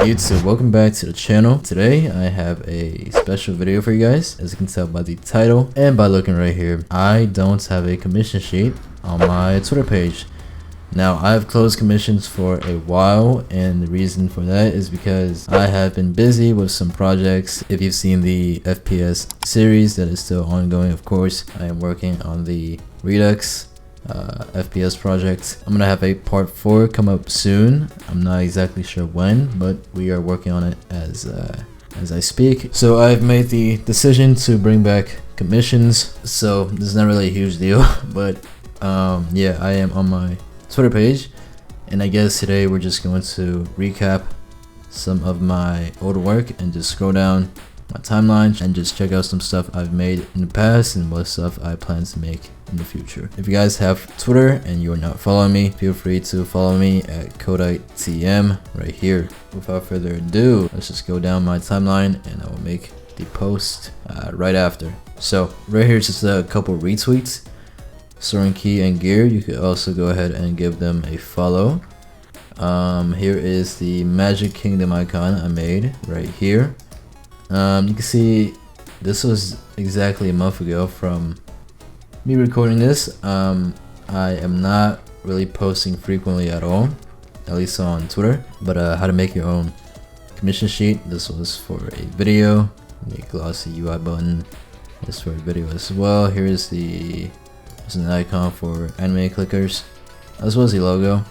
YouTube, welcome back to the channel. Today I have a special video for you guys. As you can tell by the title and by looking right here, I don't have a commission sheet on my Twitter page. Now, I've closed commissions for a while, and the reason for that is because I have been busy with some projects. If you've seen the FPS series that is still ongoing, of course, I am working on the Redux FPS project. I'm gonna have a part 4 come up soon. I'm not exactly sure when, but we are working on it as I speak. So I've made the decision to bring back commissions. So this is not really a huge deal, but yeah, I am on my Twitter page, and I guess today we're just going to recap some of my old work and just scroll down my timeline and just check out some stuff I've made in the past and what stuff I plan to make in the future. If you guys have Twitter and you're not following me, feel free to follow me at KoditeTM right here. Without further ado, let's just go down my timeline and I will make the post right after. So right here is just a couple retweets. Soaring Key and Gear, you could also go ahead and give them a follow. Here is the Magic Kingdom icon I made right here. You can see this was exactly a month ago from me recording this. I am not really posting frequently at all, at least on Twitter, but how to make your own commission sheet. This was for a video. Make glossy UI button. This for a video as well. Here is there's an icon for anime clickers, as well as the logo.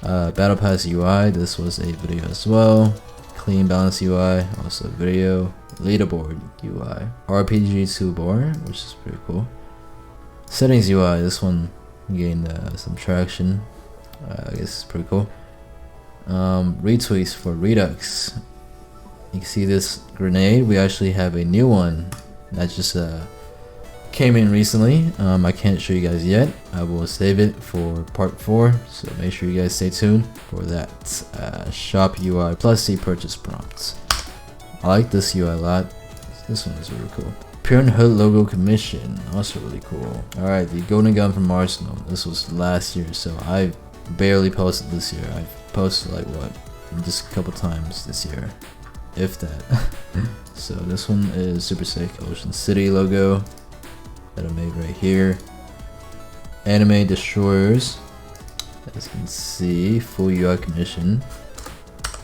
Battle Pass UI, this was a video as well. Clean Balance UI, also a video. Leaderboard UI. RPG toolbar, which is pretty cool. Settings UI, this one gained some traction. I guess it's pretty cool. Retweets for Redux. You can see this grenade. We actually have a new one that just came in recently. I can't show you guys yet. I will save it for part 4, so make sure you guys stay tuned for that. Shop UI plus the purchase prompts. I like this UI a lot. This one is really cool. Parenthood logo commission, also really cool. Alright, the golden gun from Arsenal. This was last year, so I barely posted this year. I've posted like what, just a couple times this year, if that. So this one is super sick. Ocean City logo that I made right here. Anime Destroyers, as you can see, full UI commission.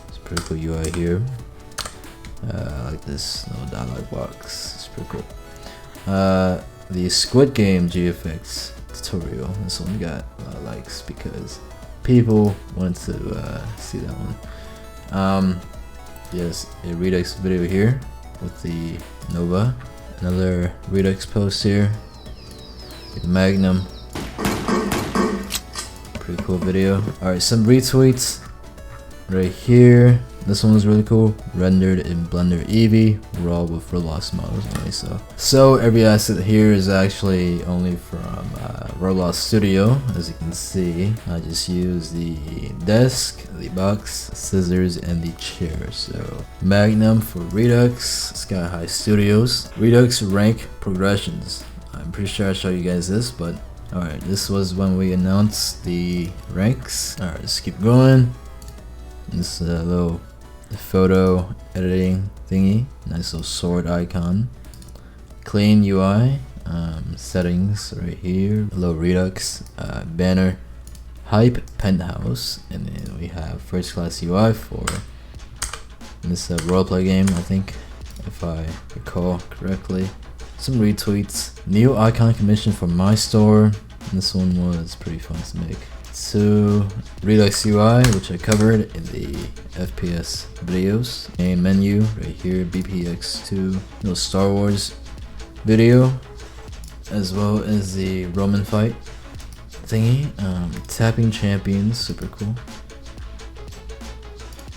It's a pretty cool UI here. I like this little dialogue box. It's pretty cool. The Squid Game GFX tutorial. This one got a lot of likes because people want to see that one. Yes, a Redux video here with the Nova. Another Redux post here. The Magnum. Pretty cool video. Alright, some retweets right here. This one was really cool. Rendered in Blender Eevee, raw with Roblox models only. So every asset here is actually only from Roblox Studio. As you can see, I just used the desk, the box, scissors, and the chair. So Magnum for Redux, Sky High Studios, Redux rank progressions. I'm pretty sure I showed you guys this, but alright, this was when we announced the ranks. Alright, let's keep going. This little photo editing thingy, nice little sword icon. Clean UI, settings right here. Hello Redux, banner, hype, penthouse, and then we have first class UI for this roleplay game, I think, if I recall correctly. Some retweets. New icon commission for my store. This one was pretty fun to make. So Redux UI, which I covered in the FPS videos. Main menu right here, BPX2, little Star Wars video, as well as the Roman fight thingy. Tapping champions, super cool.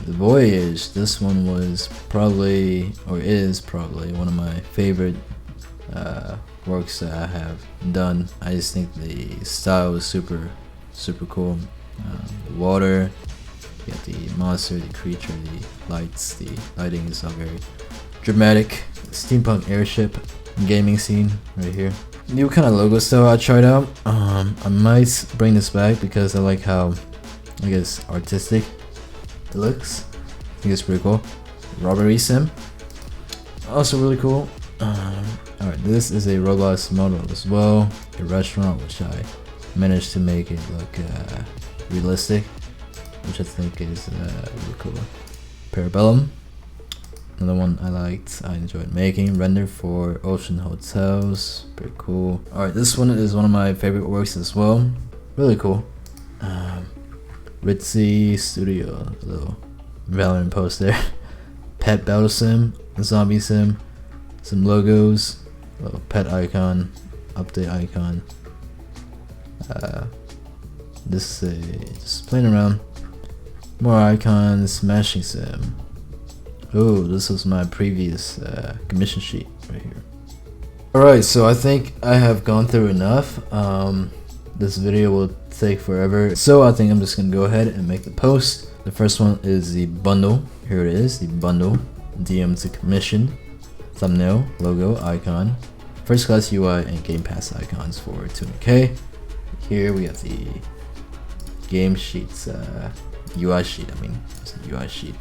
The Voyage, this one was probably, or is probably, one of my favorite works that I have done. I just think the style is super cool. The water, you got the monster, the creature, the lights, the lighting is all very dramatic. Steampunk airship gaming scene right here. New kind of logo style I tried out. I might bring this back because I like how, I guess, artistic it looks. think it's pretty cool. Robbery sim, also really cool. Alright, this is a Roblox model as well. A restaurant, which I managed to make it look realistic, which I think is really cool. Parabellum, another one I enjoyed making. Render for ocean hotels, pretty cool. Alright, this one is one of my favorite works as well. Really cool. Ritzy Studio, a little Valorant post there. Pet battle sim, zombie sim, some logos, a little pet icon, update icon. This is just playing around. More icons, smashing sim. Oh, this was my previous commission sheet right here. Alright, so I think I have gone through enough. This video will take forever, so I think I'm just gonna go ahead and make the post. The first one is the bundle. Here it is, the bundle. DM to commission. Thumbnail, logo, icon. First class UI and Game Pass icons for 200k. Here we have the game sheets, UI sheet. It's a UI sheet.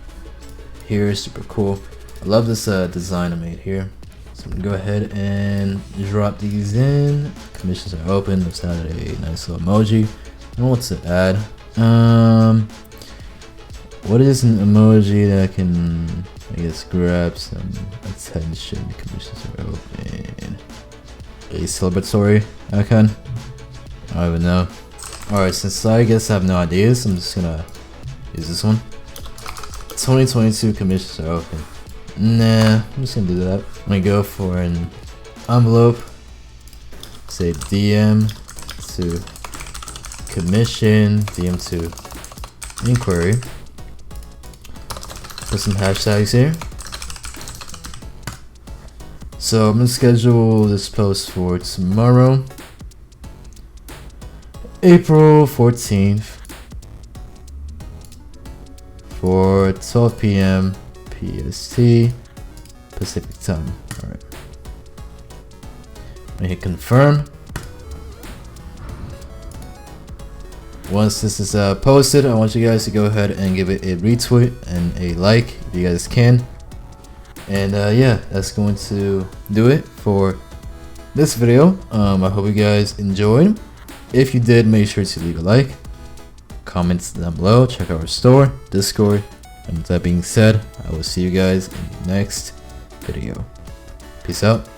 Here, super cool. I love this design I made here. So I'm gonna go ahead and drop these in. Commissions are open. Let's add a nice little emoji. I don't know what to add. What is an emoji that can, I guess, grab some attention? Commissions are open. A celebratory icon? I don't even know. Alright, since I guess I have no ideas, I'm just gonna use this one. 2022 commissions are open. Nah, I'm just gonna do that. I'm gonna go for an envelope. Say DM to commission, DM to inquiry. Put some hashtags here. So I'm gonna schedule this post for tomorrow, April 14th for 12 p.m. PST Pacific time. Alright. I'm gonna hit confirm. Once this is posted, I want you guys to go ahead and give it a retweet and a like if you guys can. And yeah, that's going to do it for this video. I hope you guys enjoyed. If you did, make sure to leave a like, comments down below, check out our store, Discord, and with that being said, I will see you guys in the next video. Peace out.